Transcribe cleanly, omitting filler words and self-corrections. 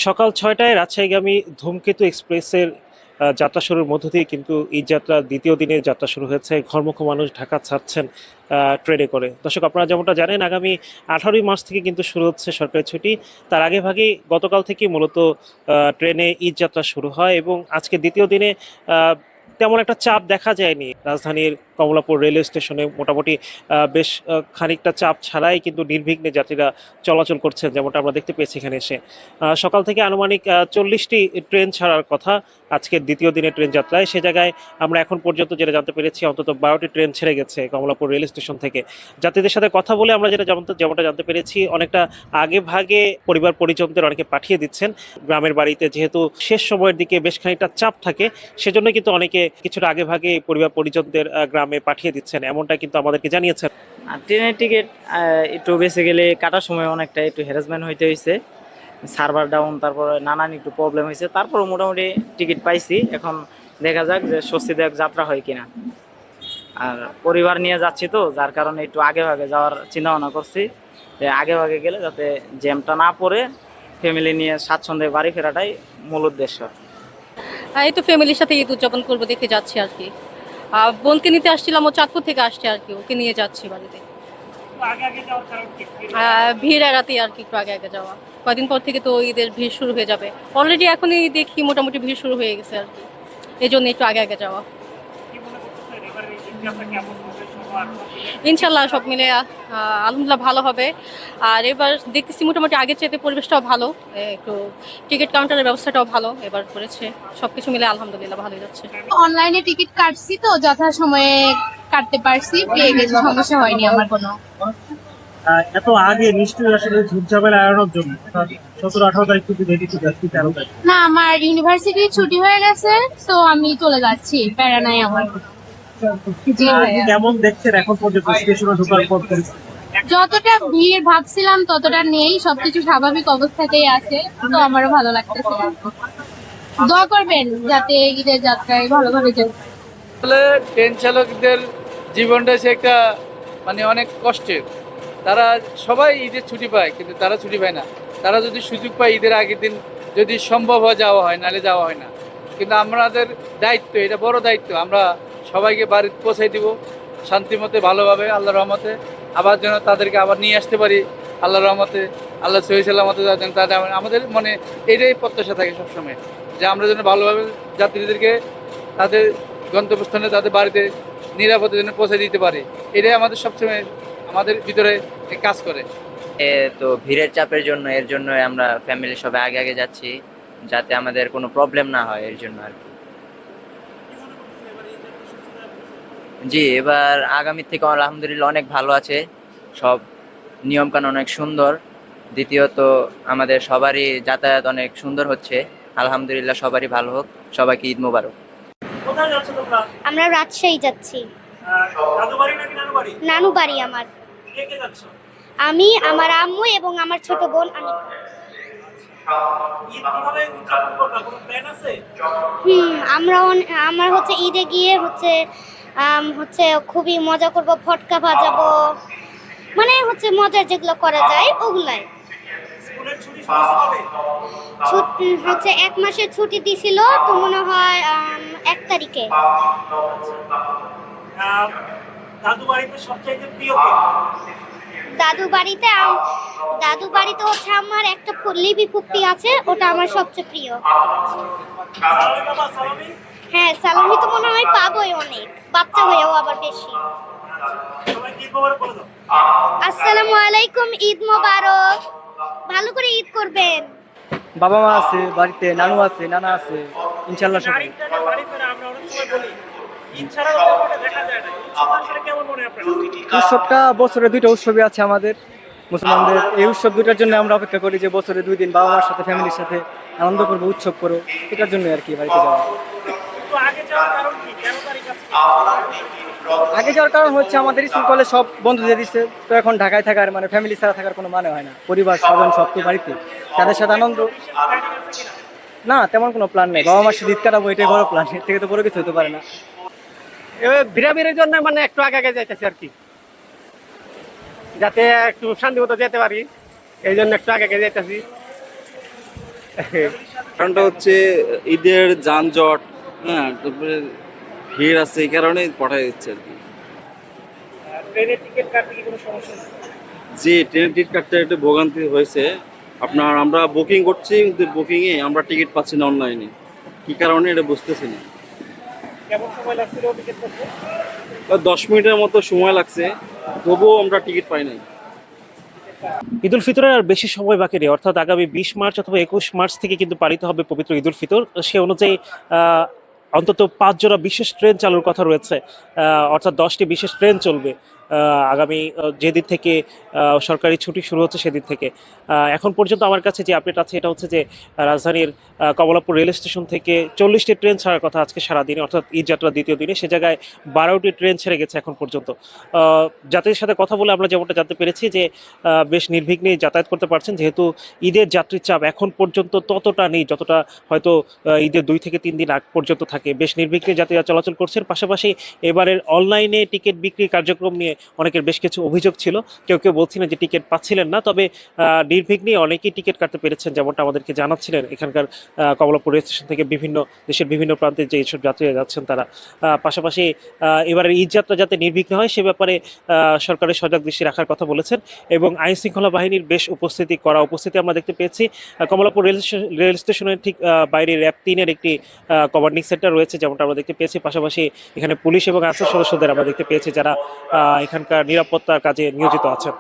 সকাল ৬টায় রাজশাহীগামী ধূমকেতু এক্সপ্রেসের যাত্রা শুরুর মধ্য দিয়ে কিন্তু এই যাত্রার দ্বিতীয় দিনের যাত্রা শুরু হয়েছে। ঘরমুখ মানুষ ঢাকা ছাড়ছেন ট্রেনে করে। দর্শক, আপনারা যেমনটা জানেন, আগামী 18ই মার্চ থেকে কিন্তু শুরু হচ্ছে সরকারি ছুটি। তার আগে ভাগেই গতকাল থেকে মূলত ট্রেনে ঈদ যাত্রা শুরু হয় এবং আজকে দ্বিতীয় দিনে তেমন একটা চাপ দেখা যায়নি। রাজধানীর কমলাপুর রেলওয়ে স্টেশনে মোটামুটি বেশ খানিকটা চাপ ছাড়াই কিন্তু নির্বিঘ্নে যাত্রীরা চলাচল করছেন, যেমনটা আমরা দেখতে পেয়েছি এখানে এসে। সকাল থেকে আনুমানিক 40টি ট্রেন ছাড়ার কথা আজকের দ্বিতীয় দিনের ট্রেন যাত্রায়। সে জায়গায় আমরা এখন পর্যন্ত যেটা জানতে পেরেছি, অন্তত 12টি ট্রেন ছেড়ে গেছে কমলাপুর রেল স্টেশন থেকে। যাত্রীদের সাথে কথা বলে আমরা যেমনটা জানতে পেরেছি, অনেকটা আগে ভাগে পরিবার পরিজনদের অনেকে পাঠিয়ে দিচ্ছেন। গ্রামের বাড়িতে যেহেতু শেষ সময়ের দিকে বেশ খানিকটা চাপ থাকে, সেজন্য কিন্তু অনেকে কিছুটা আগে ভাগে পরিবার পরিজনদের গ্রামে পাঠিয়ে দিচ্ছেন, এমনটা কিন্তু আমাদেরকে জানিয়েছেন। ট্রেনের টিকিট একটু বেসিক্যালি কাটার সময় অনেকটা একটু হ্যারাসমেন্ট হইতে হয়েছে, সার্ভার ডাউন, তারপরে নানান একটু প্রবলেম হয়েছে। তারপরে মোটামুটি টিকিট পাইছি। এখন দেখা যাক যে স্বস্তিদায়ক যাত্রা হয় কিনা। আর পরিবার নিয়ে যাচ্ছি তো, যার কারণে একটু আগে ভাগে যাওয়ার চিন্তা ভাবনা করছি, যে আগে ভাগে গেলে যাতে জ্যামটা না পড়ে ফ্যামিলি নিয়ে স্বাচ্ছন্দ্যে বাড়ি ফেরাটাই মূল উদ্দেশ্য। এই তো ফ্যামিলির সাথে ঈদ উদযাপন করবো দেখে যাচ্ছি আর কি। বোনকে নিতে আসছিলাম, ও চাঁদপুর থেকে আসছে আর কি, ওকে নিয়ে যাচ্ছি বাড়িতে। ভিড় এড়াতেই আর কি একটু আগে আগে যাওয়া। কয়দিন পর থেকে তো ঈদের ভিড় শুরু হয়ে যাবে। অলরেডি এখনই দেখি মোটামুটি ভিড় শুরু হয়ে গেছে আর কি, এই জন্য একটু আগে আগে যাওয়া। ইনশাল্লাহ সব মিলে আলহামদুলিল্লাহ ভালো হবে। আর এবার দেখতেছি মোটামুটি আগের চাইতে পরিবেশটাও ভালো, একটু টিকিট কাউন্টারের ব্যবস্থাটাও ভালো এবার করেছে। সবকিছু মিলে আলহামদুলিল্লাহ ভালোই যাচ্ছে। অনলাইনে টিকিট কাটছি তো যথাসময়ে কাটতে পারছি, পেয়ে গেছি, সমস্যা হয়নি আমার কোনো। এত আগে নিশ্চয়ই আসলে ঝুটঝামেলা এড়ানোর জন্য 17-18 তারিখ থেকে দেখেছি, 13 তারিখ। না, আমার ইউনিভার্সিটি ছুটি হয়ে গেছে, তো আমি চলে যাচ্ছি, প্যারা নাই আমার। জি ভাইয়া। কেমন দেখছেন এখন পর্যন্ত স্টেশনে ঢোকার পর পরিস্থিতি? যতটা ভিড় ভাবছিলাম ততটা নেই, সবকিছু স্বাভাবিক অবস্থাতেই আছে, তো আমারও ভালো লাগতেছে। দোয়া করবেন যাতে ঈদের যাত্রায় ভালোভাবে যায়। আসলে ট্রেন চালকদের জীবনটা সে একটা মানে অনেক কষ্টের। তারা সবাই ঈদের ছুটি পায়, কিন্তু তারা ছুটি পায় না। তারা যদি সুযোগ পায় ঈদের আগের দিন যদি সম্ভব হয় যাওয়া হয়, নাহলে যাওয়া হয় না। কিন্তু আমাদের দায়িত্ব, এটা বড় দায়িত্ব, আমরা সবাইকে বাড়ি পৌঁছাই দিব শান্তিমতে, ভালোভাবে, আল্লাহর রহমতে। আবার যেন তাদেরকে আবার নিয়ে আসতে পারি আল্লাহর রহমতে, আল্লাহ সহি সাল্লামতে, যেন তাদের আমাদের মনে এটাই প্রত্যাশা থাকে সবসময়, যে আমরা যেন ভালোভাবে যাত্রীদেরকে তাদের গন্তব্যস্থানে, তাদের বাড়িতে নিরাপদে যেন পৌঁছে দিতে পারি। এটাই আমাদের সবসময় আমাদের ভিতরে কাজ করে। তো ভিড়ের চাপের জন্য, এর জন্য আমরা ফ্যামিলি সবাই আগে আগে যাচ্ছি, যাতে আমাদের কোনো প্রবলেম না হয়, এর জন্য আর কি। জি, এবার আগামী থেকে আলহামদুলিল্লাহ অনেক ভালো আছে, সব নিয়মকানুন অনেক সুন্দর। দ্বিতীয়ত আমাদের সবারই যাতায়াত অনেক সুন্দর হচ্ছে, আলহামদুলিল্লাহ সবারই ভালো হোক, সবাইকে ঈদ মোবারক। কোথায় যাচ্ছ তোমরা? আমরা রাজশাহী যাচ্ছি। দাদু বাড়ি নাকি নানু বাড়ি? নানু বাড়ি আমার। কে কে যাচ্ছ? আমি, আমার আম্মু এবং আমার ছোট বোন আমি। ঈদ কিভাবে উদযাপন করবা? কোনো প্ল্যান আছে? আমার হচ্ছে ঈদে গিয়ে হচ্ছে খুবই মজা করব, ফটকা বাজাবো, মানে হচ্ছে মজার যেগুলো করা যায় ওগুলাই। স্কুলের ছুটি শুরু হবে? হচ্ছে 1 মাসের ছুটি দিছিল, তো মনে হয় 1 তারিখে। দাদু বাড়িতে সবচাইতে প্রিয় কে? দাদু বাড়িতে হচ্ছে আমার একটা লিপি ফুপ্পি আছে, ওটা আমার সবচেয়ে প্রিয়। সালামি বাবা, সালামি? হ্যাঁ, সালামি তো মনে হয় পাবোই অনেক, বাচ্চা হয়েও আবার বেশি। সবাইকে ঈদ মোবারক বলে দাও। আসসালামু আলাইকুম, ঈদ মোবারক। ভালো করে ঈদ করবেন। বাবা মা আছে বাড়িতে, নানু আছে, নানা আছে, ইনশাল্লাহ সবাই। গাড়িতে বাড়ি ফেরা আমরা অনেক সময় বলি, ঈদ ছাড়া ওটা দেখা যায় না। উৎসব আসলে কেমন মনে হয় আপনার? উৎসবটা বছরে 2টা উৎসবই আছে আমাদের মুসলমানদের। এই উৎসব 2টার জন্য আমরা অপেক্ষা করি, যে বছরে 2 দিন বাবা মার সাথে, ফ্যামিলির সাথে আনন্দ করবো, উৎসব করবো, এটার জন্য আর কি বাড়িতে যাওয়া। তো আগে যাওয়ার কারণ কি? 13 তারিখ আছে। আগে যাওয়ার কারণ হচ্ছে আমাদের স্কুল কলেজ সব বন্ধ দিয়ে দিচ্ছে, তো এখন ঢাকায় থাকার মানে ফ্যামিলি ছাড়া থাকার কোনো মানে হয় না। পরিবার স্বজন সব তো বাড়িতে, তাদের সাথে আনন্দ। না, তেমন কোনো প্ল্যান নেই, বাবা মার সাথে ঈদ কাটাবো, এটাই বড় প্ল্যান, এর থেকে তো বড় কিছু হতে পারে না। ভিড়াভিড়ির জন্য মানে একটু আগে আগে যাইতেছি আর কি। যাতে একটু শান্তি মতো যেতে পারি, এই জন্য একটু আগে আগে যেতেছি। কারণটা হচ্ছে ঈদের যানজট, হ্যাঁ, তারপরে ভিড় আছে, এই কারণে পাঠাই দিচ্ছে আর কি। ট্রেনের টিকিট কাটতে কি কোনো সমস্যা নেই? যে ট্রেনের টিকিট কাটতে একটু ভোগান্তি হয়েছে আপনার, আমরা বুকিং করছি কিন্তু বুকিংয়ে আমরা টিকিট পাচ্ছি না অনলাইনে, কি কারণে এটা বুঝতেছি না। কেমন সময় লাগছিল টিকিট করতে? 10 মিনিটের মতো সময় লাগছে, তবুও আমরা টিকিট পাই নাই। ঈদ উল ফিতরের আর বেশি সময় বাকি নেই, অর্থাৎ আগামী 20 মার্চ অথবা 21 মার্চ থেকে কিন্তু পালিত হবে পবিত্র ঈদ উল ফিতর। সে অনুযায়ী অন্তত 5 জোড়া বিশেষ ট্রেন চালুর কথা রয়েছে, অর্থাৎ 10টি বিশেষ ট্রেন চলবে আগামী যেদিন থেকে সরকারি ছুটি শুরু হচ্ছে সেদিন থেকে। এখন পর্যন্ত আমার কাছে যে আপডেট আছে এটা হচ্ছে যে রাজধানীর কমলাপুর রেল স্টেশন থেকে 40টি ট্রেন ছাড়ার কথা আজকে সারাদিনে, অর্থাৎ ঈদ যাত্রার দ্বিতীয় দিনে, সে জায়গায় 12টি ট্রেন ছেড়ে গেছে এখন পর্যন্ত। যাত্রীর সাথে কথা বলে আমরা যেমনটা জানতে পেরেছি যে বেশ নির্বিঘ্নে যাতায়াত করতে পারছেন, যেহেতু ঈদের যাত্রীর চাপ এখন পর্যন্ত ততটা নেই যতটা হয়তো ঈদের 2 থেকে 3 দিন আগ পর্যন্ত থাকে। বেশ নির্বিঘ্নে যাত্রীরা চলাচল করছেন। পাশাপাশি এবারের অনলাইনে টিকিট বিক্রির কার্যক্রম নিয়ে অনেকের বেশ কিছু অভিযোগ ছিল, কেউ কেউ বলছিলেন যে টিকিট পাচ্ছিলেন না, তবে নির্বিঘ্নে অনেকেই টিকিট কাটতে পেরেছেন, যেমনটা আমাদেরকে জানাচ্ছিলেন এখানকার কমলাপুর রেল স্টেশন থেকে দেশের বিভিন্ন প্রান্তে যে এইসব যাত্রীরা যাচ্ছেন তারা। পাশাপাশি এবারের ঈদ যাত্রা যাতে নির্বিঘ্ন হয় সে ব্যাপারে সরকারের সজাগ দৃষ্টি রাখার কথা বলেছেন, এবং আইন শৃঙ্খলা বাহিনীর বেশ উপস্থিতি আমরা দেখতে পেয়েছি। কমলাপুর রেল স্টেশনের ঠিক বাইরে র‍্যাব 3-এর একটি কমান্ডিং সেন্টার রয়েছে, যেমনটা আমরা দেখতে পেয়েছি। পাশাপাশি এখানে পুলিশ এবং আনসার সদস্যদের আমরা দেখতে পেয়েছি যারা এখানকার নিরাপত্তার কাজে নিয়োজিত আছেন।